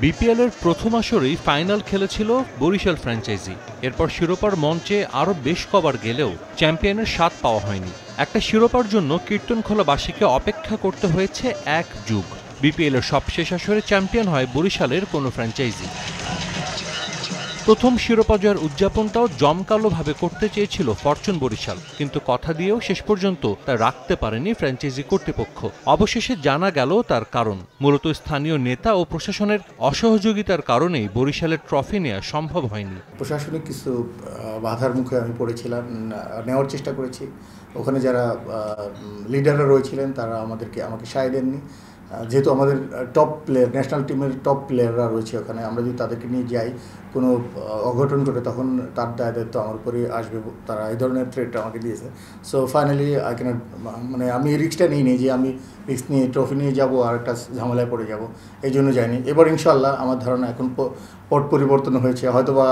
BPL এর প্রথম আসরেই final খেলেছিল বরিশাল ফ্র্যাঞ্চাইজি। এরপর শিরোপার মঞ্চে আরও বেশ কবার গেলেও চ্যাম্পিয়নের স্বাদ পাওয়া হয়নি। একটা শিরোপার জন্য কীর্তনখোলাবাসীকে অপেক্ষা করতে হয়েছে এক যুগ। বিপিএল এর সবশেষ আসরে চ্যাম্পিয়ন হয় বরিশালের কোনো ফ্র্যাঞ্চাইজি। প্রথম শিরোপা জয়ের উদযাপনটাও জমকালোভাবে করতে চেয়েছিল ফরচুন বরিশাল, কিন্তু কথা দিয়েও শেষ পর্যন্ত তা রাখতে পারেনি ফ্র্যাঞ্চাইজি কর্তৃপক্ষ। অবশেষে জানা গেল তার কারণ, মূলত স্থানীয় নেতা ও প্রশাসনের অসহযোগিতার কারণেই বরিশালের ট্রফি নেওয়া সম্ভব হয়নি। প্রশাসনিক কিছু বাধার মুখে আমি পড়েছিলাম, নেওয়ার চেষ্টা করেছি। ওখানে যারা লিডাররা রয়েছিলেন তারা আমাকে সায় দেননি। যেহেতু আমাদের টপ প্লেয়ার, ন্যাশনাল টিমের টপ প্লেয়াররা রয়েছে ওখানে, আমরা যদি তাদেরকে নিয়ে যাই কোনো অঘটন ঘটে তখন তার দায়িত্ব আমার উপরে আসবে। তারা এই ধরনের থ্রেটটা আমাকে দিয়েছে। সো ফাইনালি আমি রিস্কটা নিই যে আমি রিস্ক নিয়ে ট্রফি নিয়ে যাব আর একটা ঝামেলায় পড়ে যাব, এই জন্য যাইনি। এবার ইনশাল্লাহ আমার ধারণা এখন পট পরিবর্তন হয়েছে, হয়তো বা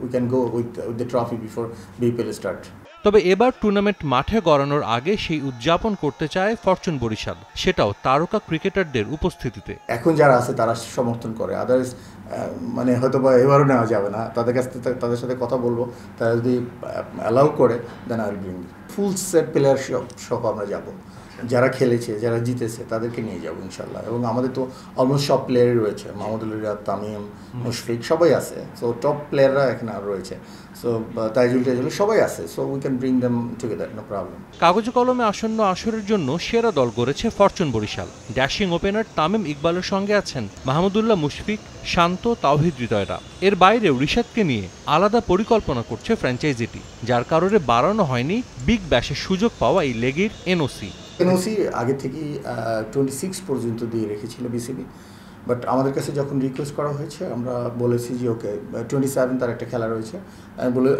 we can go with the trophy before BPL start. তবে এবার টুর্নামেন্ট মাঠে গড়ানোর আগে সেই উদযাপন করতে চায় ফরচুন বরিশাল, সেটাও তারকা ক্রিকেটারদের উপস্থিতিতে। এখন যারা আছে তারা সমর্থন করে, আদার্স হয়তো বা এবারও নেওয়া যাবে না। তাদের সাথে কথা বলবো, তারা যদি অ্যালাউ করে দেন I will bring full set player সহ আমরা যাব। যারা খেলেছে, যারা জিতেছে তাদেরকে নিয়ে যাবো ইনশাল্লাহ। এবং আমাদের তো অলমোস্ট সব প্লেয়ারই রয়েছে, মাহমুদুল রিয়াদ, তামিম, মুশফিক সবাই আছে। সো টপ প্লেয়াররা এখানে আর রয়েছে। সো তাইজুল সবাই আছে। So we can bring them together, no problem. কাগজে কলমে আসন্ন আসরের জন্য সেরা দল গড়েছে fortune Barishal. Dashing opener Tamim ইকবালের সঙ্গে আছেন মাহমুদুল্লাহ, মুশফিক, শান্ত, তাওহিদ হৃদয়রা। এর বাইরেও রিশাদকে নিয়ে আলাদা পরিকল্পনা করছে ফ্র্যাঞ্চাইজিটি, যার কারণে বাড়ানো হয়নি বিগ ব্যাশের সুযোগ পাওয়া এই লেগের এনওসি আগে থেকেই 26 পর্যন্ত দিয়ে রেখেছিল বিসিবি। বাট আমাদের কাছে যখন রিকোয়েস্ট করা হয়েছে আমরা বলেছি যে ওকে 27 তার একটা খেলা রয়েছে,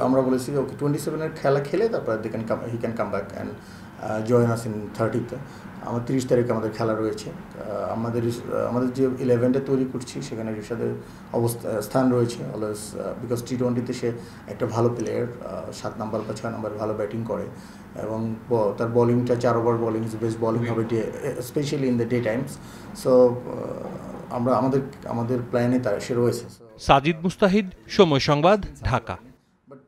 আমরা বলেছি যে ওকে 27-এর খেলা খেলে তারপর he can come back and join us in 30th। আমার 30 তারিখে আমাদের খেলা রয়েছে। আমাদের যে 11টা তৈরি করছি সেখানে রিশাদের স্থান রয়েছে অলওয়েজ, বিকজ টি20-তে সে একটা ভালো প্লেয়ার, 7 নম্বর বা 6 নম্বর ভালো ব্যাটিং করে এবং তার বোলিংটা 4 ওভার বোলিং বেস্ট বোলিং হবে, specially in the day Times. So আমাদের প্ল্যানে তার সে রয়েছে। সাজিদ মুস্তাহিদ, সময় সংবাদ, Dhaka. But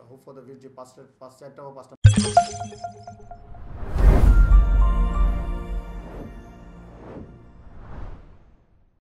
hope for the 5টা